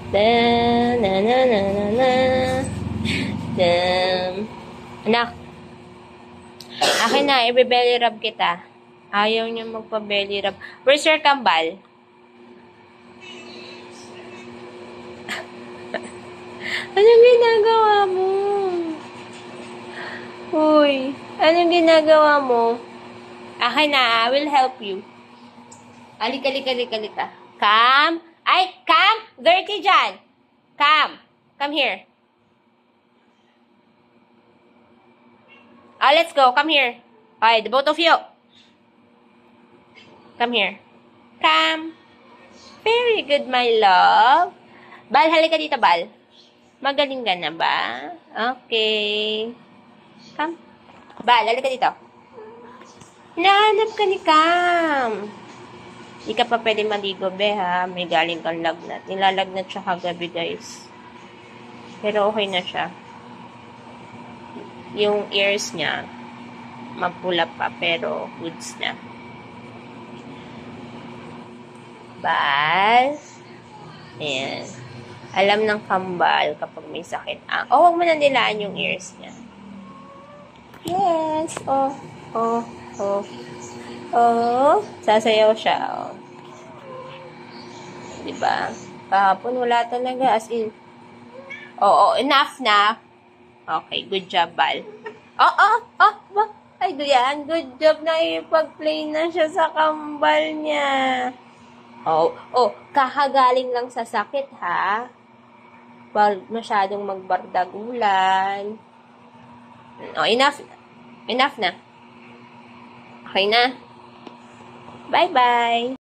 Na, na, na, na, na, na. Anak, akin na, i-belly rub kita. Ayaw niya magpa-belly rub. Where's your kambal? Anong ginagawa mo? Uy, anong ginagawa mo? Akin na, I will help you. Alika. Come. Ay, come! Dirty dyan! Come! Come here. Oh, let's go. Come here. Okay, the both of you. Come here. Come. Very good, my love. Bal, halika dito, Bal. Magaling ka na ba? Okay. Come. Bal, halika dito. Nahanap ka ni Cam. Di ka pa pwede maligo, be, ha? May galing kang lagnat. Nilalagnat siya kagabi, guys. Pero okay na siya. Yung ears niya, mapula pa, pero goods na. Bal. Ayan. Alam ng kambal kapag may sakit. Huwag mo na nilaan yung ears niya. Yes. Sasayaw siya. Diba? Kahapon wala talaga. As in, enough na. Okay, good job, Bal. Ay, yan. Good job na ipag-play na siya sa kambal niya. Kakagaling lang sa sakit, ha? Masyadong magbardagulan. Enough na. Okay na. Bye-bye.